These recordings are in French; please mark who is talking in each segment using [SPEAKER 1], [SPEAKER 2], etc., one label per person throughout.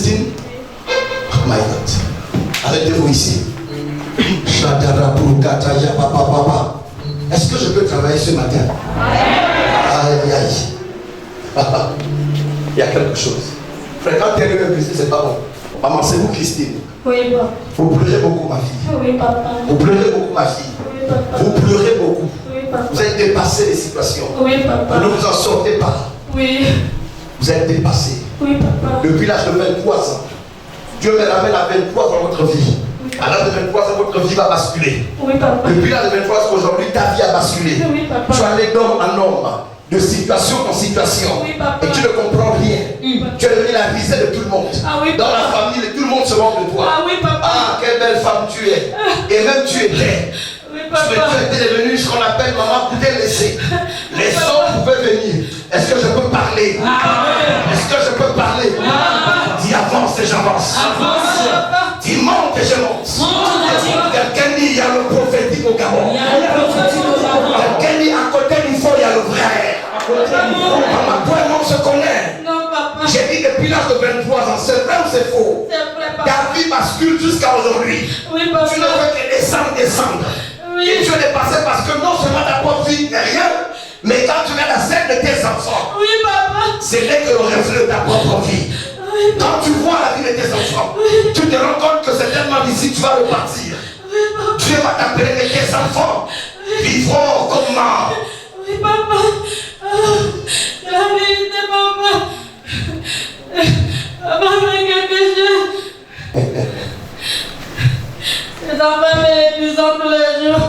[SPEAKER 1] Christine? Oh my God. Arrêtez-vous ici. Est-ce que je peux travailler ce matin? Aïe, aïe. Il y a quelque chose. Frère, quand tu es arrivé, Christine, c'est pas bon. Maman, c'est vous, Christine?
[SPEAKER 2] Oui, papa.
[SPEAKER 1] Vous pleurez beaucoup, ma fille.
[SPEAKER 2] Oui, papa.
[SPEAKER 1] Vous pleurez beaucoup, ma fille.
[SPEAKER 2] Oui, papa.
[SPEAKER 1] Vous pleurez beaucoup.
[SPEAKER 2] Oui, papa.
[SPEAKER 1] Vous êtes dépassé des situations.
[SPEAKER 2] Oui, papa.
[SPEAKER 1] Vous ne vous en sortez pas.
[SPEAKER 2] Oui.
[SPEAKER 1] Vous êtes dépassé.
[SPEAKER 2] Oui, papa.
[SPEAKER 1] Depuis l'âge de 23 ans, Dieu me ramène à 23 ans dans votre vie. À l'âge de 23 ans, votre vie va basculer.
[SPEAKER 2] Oui, papa.
[SPEAKER 1] Depuis l'âge de 23 ans, aujourd'hui, ta vie a basculé.
[SPEAKER 2] Oui, papa.
[SPEAKER 1] Tu es allé d'homme en homme, de situation en situation.
[SPEAKER 2] Oui, papa.
[SPEAKER 1] Et tu ne comprends rien. Tu es devenu la risée de tout le monde.
[SPEAKER 2] Ah oui,
[SPEAKER 1] dans
[SPEAKER 2] papa.
[SPEAKER 1] la famille, tout le monde se moque de toi.
[SPEAKER 2] Ah oui, papa.
[SPEAKER 1] Ah, quelle belle femme tu es. Et même tu étais.
[SPEAKER 2] Oui,
[SPEAKER 1] Tu
[SPEAKER 2] papa.
[SPEAKER 1] étais devenu ce qu'on appelle maman pouvait laisser. Les hommes pouvaient venir. Est-ce que je peux parler? Est-ce que je peux parler? Dis avance et j'avance. Dis monte et je monte. Quelqu'un dit il y a le prophétique au Gabon. Quelqu'un dit à côté du fond il y a le vrai. Maman, toi et moi on se connaît.
[SPEAKER 2] Non, papa.
[SPEAKER 1] J'ai dit depuis l'âge de 23 ans, c'est vrai ou c'est faux?
[SPEAKER 2] C'est vrai, papa.
[SPEAKER 1] Ta vie bascule jusqu'à aujourd'hui.
[SPEAKER 2] Oui, papa.
[SPEAKER 1] Tu ne fais que descendre.
[SPEAKER 2] Oui.
[SPEAKER 1] Et tu es dépassé parce que non seulement ta propre vie n'est rien, mais quand tu mets la scène de tes enfants,
[SPEAKER 2] Oui, papa.
[SPEAKER 1] c'est là que le reflet de ta propre vie. Quand tu vois la vie de tes enfants, tu te rends compte que c'est tellement d'ici que tu vas repartir. Dieu va t'appeler que tes enfants vivront comme mort.
[SPEAKER 2] Oui, papa. C'est la vérité, papa. Papa, mais quelque chose. Les enfants m'épuisent tous les jours.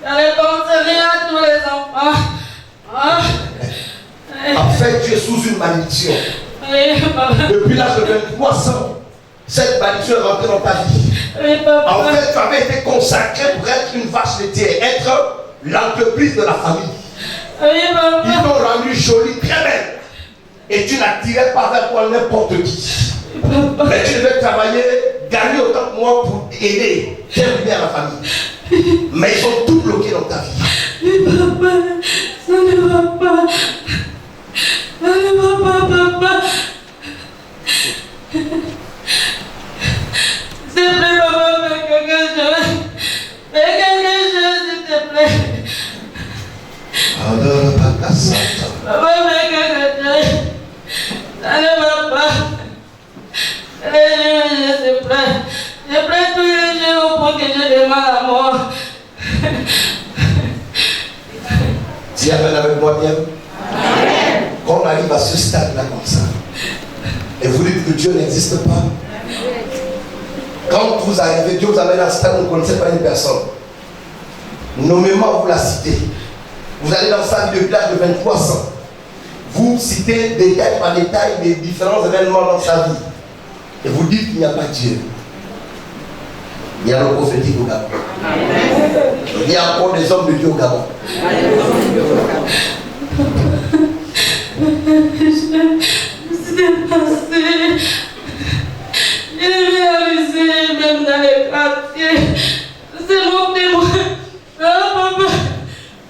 [SPEAKER 2] Elle pense rien à tous les enfants. Ah.
[SPEAKER 1] En fait, tu es sous une malédiction.
[SPEAKER 2] Oui, papa.
[SPEAKER 1] Depuis l'âge de 23 ans, cette malédiction est rentrée dans ta vie.
[SPEAKER 2] Oui, papa.
[SPEAKER 1] En fait, tu avais été consacré pour être une vache laitière, être l'entreprise de la famille.
[SPEAKER 2] Oui, papa.
[SPEAKER 1] Ils t'ont rendu jolie, très belle. Et tu n'attirais pas vers toi n'importe qui. Mais tu devais travailler, gagner autant que moi pour aider, servir à la famille. Mais ils ont tout bloqué dans ta vie.
[SPEAKER 2] Oui, papa. Ça ne va pas. Ça ne va pas, papa. S'il te plaît, papa, fais quelque chose. Fais quelque chose, s'il te plaît. Papa, fais quelque chose. Ça ne va pas. Je plains. Je plains tous les jours pour que je demande à mort.
[SPEAKER 1] Dis amen avec moi bien. Quand on arrive à ce stade-là comme ça, et vous dites que Dieu n'existe pas, quand vous arrivez, Dieu vous amène à un stade où vous ne connaissez pas une personne. Nommément, vous la citez. Vous allez dans sa vie depuis l'âge de 23 ans. Vous citez détail par détail les différents événements dans sa vie. Et vous dites qu'il n'y a pas Dieu. Il y a le prophétique au Gabon. Il y a encore des hommes de Dieu au Gabon.
[SPEAKER 2] C'est passé. J'ai réalisé même dans les quartiers. C'est mon témoin. Ah, papa.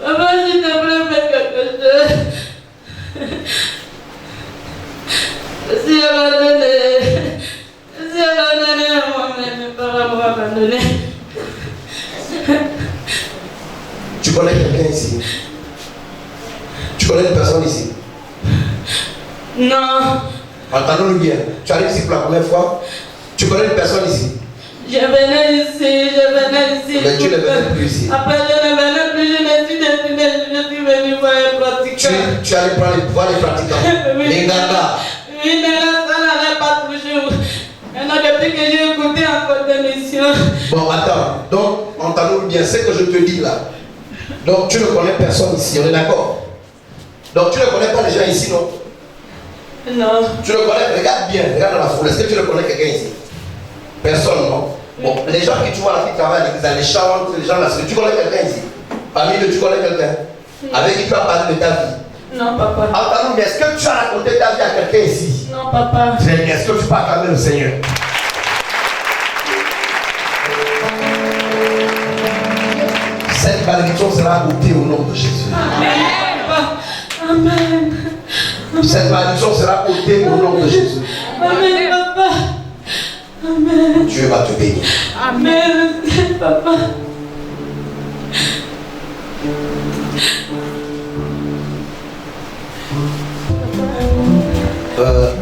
[SPEAKER 2] Papa, s'il te plaît, fais quelque chose. Si elle a donné. Si elle a donné à moi-même, mes parents m'ont abandonné.
[SPEAKER 1] Tu connais quelqu'un ici? Tu connais une personne ici?
[SPEAKER 2] Non.
[SPEAKER 1] Entendons-nous bien. Tu arrives ici pour la première fois? Tu connais une personne ici?
[SPEAKER 2] Je venais ici.
[SPEAKER 1] Mais tu ne venais plus ici.
[SPEAKER 2] Après, je ne venais plus, je me suis décidé, je suis venu voir un pratiquant.
[SPEAKER 1] Tu es allé voir les pratiquants.
[SPEAKER 2] Oui.
[SPEAKER 1] Les Nganga.
[SPEAKER 2] Oui, mais là, ça n'allait pas toujours. Maintenant, depuis que j'ai écouté encore des missions.
[SPEAKER 1] Bon, attends. Donc, entendons-nous bien. C'est que je te dis là. Donc, tu ne connais personne ici. On est d'accord? Donc, tu ne connais pas les gens ici, non?
[SPEAKER 2] Non.
[SPEAKER 1] Tu le connais? Regarde bien. Regarde dans la foule. Est-ce que tu le connais quelqu'un ici? Personne, non? Bon, les gens que tu vois là qui travaillent à l'église, les chantres, les gens là, tu connais quelqu'un ici? Parmi eux, tu connais quelqu'un? Avec qui tu as parlé de ta vie?
[SPEAKER 2] Non, papa.
[SPEAKER 1] Entends-nous bien. Est-ce que tu as raconté ta vie à quelqu'un ici?
[SPEAKER 2] Non, papa.
[SPEAKER 1] Très bien. Est-ce que tu peux acclamer le Seigneur? Cette malédiction sera ôtée au nom de Jésus.
[SPEAKER 2] Amen. Amen.
[SPEAKER 1] Cette malédiction sera ôtée au nom de Jésus.
[SPEAKER 2] Amen, papa.
[SPEAKER 1] Dieu va te bénir.
[SPEAKER 2] Amen. Papa.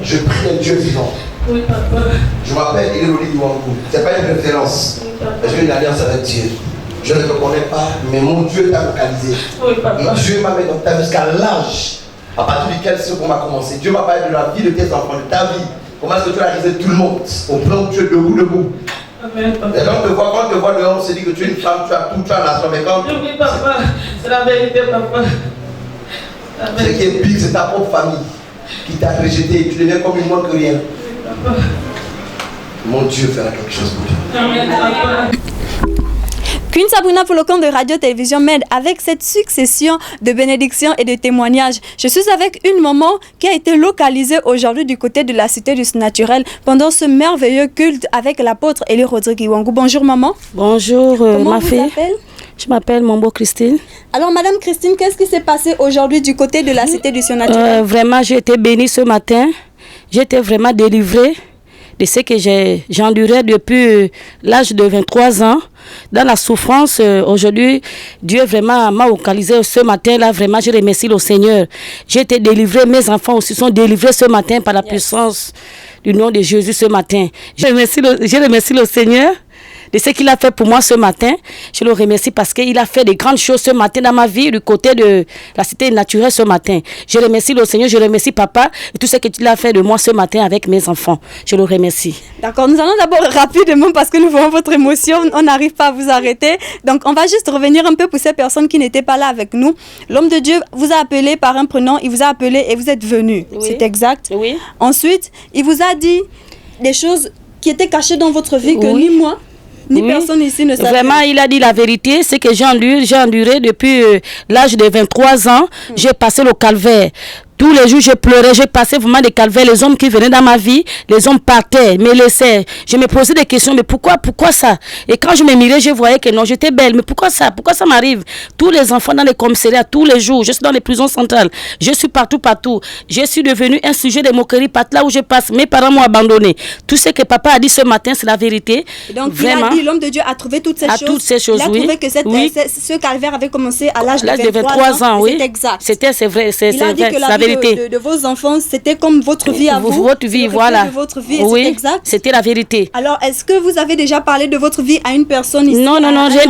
[SPEAKER 1] Je prie un Dieu vivant.
[SPEAKER 2] Oui, papa.
[SPEAKER 1] Je m'appelle Elodie Iwangu. Ce n'est pas une référence.
[SPEAKER 2] Oui, papa.
[SPEAKER 1] J'ai une alliance avec Dieu. Je ne te connais pas, mais mon Dieu t'a localisé.
[SPEAKER 2] Oui, papa.
[SPEAKER 1] Et Dieu m'a mis dans ta vie jusqu'à l'âge à partir duquel ce qu'on m'a commencé. Dieu m'a parlé de la vie de tes enfants, de ta vie. Comment est-ce que tu as réalisé tout le monde au plan où tu es debout.
[SPEAKER 2] Amen, papa.
[SPEAKER 1] Et quand on te voit dehors, on se dit que tu es une femme, tu as tout, tu as la somme. Mais quand
[SPEAKER 2] Oui, papa. C'est la vérité, papa.
[SPEAKER 1] ce qui est pire, c'est ta propre famille qui t'a rejeté. Tu deviens comme une moins que rien.
[SPEAKER 2] Oui, papa.
[SPEAKER 1] Mon Dieu fera quelque chose pour toi.
[SPEAKER 2] Amen, papa.
[SPEAKER 3] Queen Sabrina pour le compte de Radio-Télévision Med avec cette succession de bénédictions et de témoignages. Je suis avec une maman qui a été localisée aujourd'hui du côté de la Cité du Naturel pendant ce merveilleux culte avec l'apôtre Élie Rodrigue Iwangu. Bonjour maman.
[SPEAKER 4] Bonjour ma fille.
[SPEAKER 3] Comment vous appelez?
[SPEAKER 4] Je m'appelle Mambo Christine.
[SPEAKER 3] Alors madame Christine, qu'est-ce qui s'est passé aujourd'hui du côté de la Cité du Naturel?
[SPEAKER 4] Vraiment, j'ai été bénie ce matin. J'ai été vraiment délivrée de ce que j'endurais depuis l'âge de 23 ans. Dans la souffrance, aujourd'hui, Dieu vraiment m'a localisé ce matin-là. Vraiment, je remercie le Seigneur. J'ai été délivrée. Mes enfants aussi sont délivrés ce matin par la puissance du nom de Jésus ce matin. Je remercie le Seigneur de ce qu'il a fait pour moi ce matin. Je le remercie parce qu'il a fait de grandes choses ce matin dans ma vie, du côté de la Cité naturelle ce matin. Je remercie le Seigneur, je remercie papa et tout ce qu'il a fait de moi ce matin avec mes enfants. Je le remercie.
[SPEAKER 3] D'accord, nous allons d'abord rapidement parce que nous voyons votre émotion, on n'arrive pas à vous arrêter. Donc on va juste revenir un peu pour ces personnes qui n'étaient pas là avec nous. L'homme de Dieu vous a appelé par un prénom, il vous a appelé et vous êtes venu.
[SPEAKER 4] Oui.
[SPEAKER 3] C'est exact?
[SPEAKER 4] Oui.
[SPEAKER 3] Ensuite, il vous a dit des choses qui étaient cachées dans votre vie que ni moi, ni personne ici ne savait.
[SPEAKER 4] Vraiment, il a dit la vérité, c'est que j'ai enduré depuis l'âge de 23 ans. J'ai passé le calvaire. Tous les jours, je pleurais, j'ai passé vraiment des calvaires. Les hommes qui venaient dans ma vie, les hommes partaient, me laissaient. Je me posais des questions, mais pourquoi ça? Et quand je me mirais, je voyais que non, j'étais belle. Mais pourquoi ça m'arrive? Tous les enfants dans les commissariats, tous les jours, je suis dans les prisons centrales. Je suis partout. Je suis devenue un sujet de moquerie partout là où je passe. Mes parents m'ont abandonné. Tout ce que papa a dit ce matin, c'est la vérité.
[SPEAKER 3] Donc,
[SPEAKER 4] vraiment,
[SPEAKER 3] il a dit, l'homme de Dieu a trouvé toutes ces choses. Il a trouvé que ce calvaire avait commencé à l'âge de 23 ans.
[SPEAKER 4] Oui.
[SPEAKER 3] C'est exact.
[SPEAKER 4] C'est vrai, c'est vrai.
[SPEAKER 3] La vérité. De vos enfants, c'était comme votre vie à vous.
[SPEAKER 4] Votre vie, voilà.
[SPEAKER 3] De votre vie,
[SPEAKER 4] oui,
[SPEAKER 3] c'est exact.
[SPEAKER 4] C'était la vérité.
[SPEAKER 3] Alors, est-ce que vous avez déjà parlé de votre vie à une personne ici?
[SPEAKER 4] Non, rien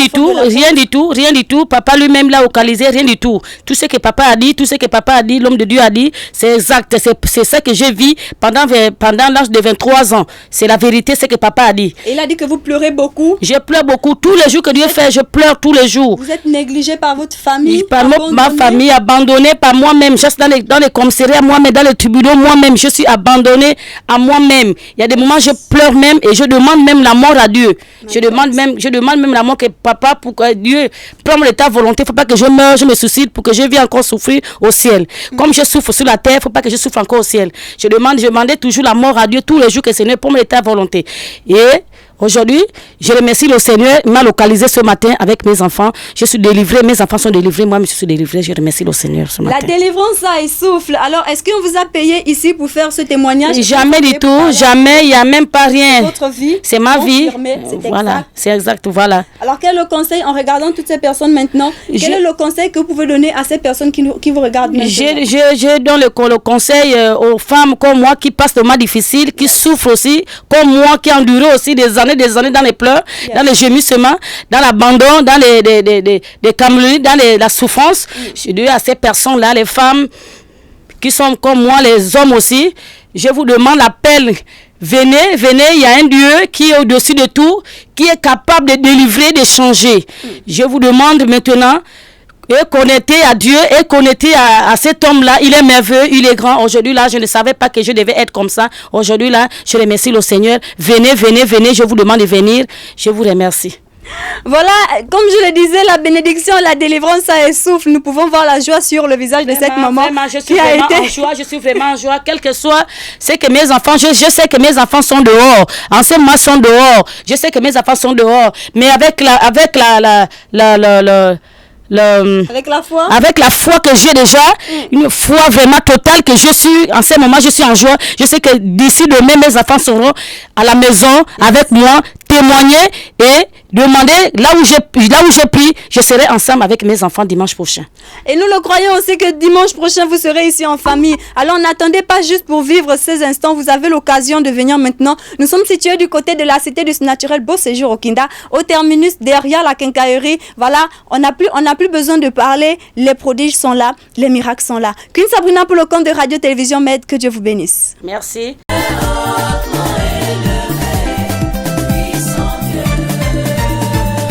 [SPEAKER 4] du tout. Papa lui-même l'a localisé, rien du tout. Tout ce que papa a dit, l'homme de Dieu a dit, c'est exact. C'est ça que j'ai vu pendant l'âge de 23 ans. C'est la vérité, ce que papa a dit.
[SPEAKER 3] Il a dit que vous pleurez beaucoup.
[SPEAKER 4] Je pleure beaucoup. Tous les jours que Dieu fait, je pleure tous les jours.
[SPEAKER 3] Vous êtes négligé par votre famille?
[SPEAKER 4] Par ma famille, abandonnée par moi-même. Juste dans les commissariats, moi-même, dans les tribunaux, moi-même, je suis abandonnée à moi-même. Il y a des moments, je pleure même et je demande même la mort à Dieu. Je demande même la mort que papa, pour que Dieu prenne de ta volonté. Il ne faut pas que je meure, je me suicide pour que je vienne encore souffrir au ciel. Comme je souffre sur la terre, il ne faut pas que je souffre encore au ciel. Je demandais toujours la mort à Dieu tous les jours que Seigneur prenne de ta volonté. Et aujourd'hui, je remercie le Seigneur. Il m'a localisé ce matin avec mes enfants. Je suis délivrée, mes enfants sont délivrés, moi je suis délivrée. Je remercie le Seigneur ce matin.
[SPEAKER 3] La délivrance, ça essouffle. Alors, est-ce qu'on vous a payé ici pour faire ce témoignage?
[SPEAKER 4] Jamais du tout, jamais, il n'y a même pas rien.
[SPEAKER 3] C'est votre vie.
[SPEAKER 4] C'est ma vie.
[SPEAKER 3] Voilà,
[SPEAKER 4] c'est exact, voilà.
[SPEAKER 3] Alors, quel est le conseil, en regardant toutes ces personnes maintenant, quel est le conseil que vous pouvez donner à ces personnes qui vous regardent maintenant?
[SPEAKER 4] Je donne le conseil aux femmes comme moi qui passent des moments difficiles, qui souffrent aussi, comme moi qui endurent aussi des années dans les pleurs, dans les gémissements, dans l'abandon, dans les camelonis, dans la souffrance. Je dis à ces personnes-là, les femmes qui sont comme moi, les hommes aussi, je vous demande l'appel. Venez, il y a un Dieu qui est au-dessus de tout, qui est capable de délivrer, de changer. Je vous demande maintenant, et connecté à Dieu, et connecté à cet homme-là. Il est merveilleux, il est grand. Aujourd'hui, là, je ne savais pas que je devais être comme ça. Aujourd'hui, là, je remercie le Seigneur. Venez, je vous demande de venir. Je vous remercie.
[SPEAKER 3] Voilà, comme je le disais, la bénédiction, la délivrance, ça essouffle. Nous pouvons voir la joie sur le visage de cette maman.
[SPEAKER 4] Vraiment, je suis vraiment en joie, quel que soit ce que mes enfants, je sais que mes enfants sont dehors. En ce moment, sont dehors. Je sais que mes enfants sont dehors. Mais avec
[SPEAKER 3] Avec la foi?
[SPEAKER 4] Avec la foi que j'ai déjà, une foi vraiment totale que je suis, en ce moment, je suis en joie. Je sais que d'ici demain, mes enfants seront à la maison avec moi, témoigner et demander là où je prie, je serai ensemble avec mes enfants dimanche prochain.
[SPEAKER 3] Et nous le croyons aussi que dimanche prochain, vous serez ici en famille. Alors n'attendez pas juste pour vivre ces instants. Vous avez l'occasion de venir maintenant. Nous sommes situés du côté de la cité du naturel Beau Séjour au Kinda, au terminus derrière la quincaillerie. Voilà, on n'a plus besoin de parler. Les prodiges sont là, les miracles sont là. Queen Sabrina pour le compte de Radio Télévision Med, que Dieu vous bénisse.
[SPEAKER 4] Merci.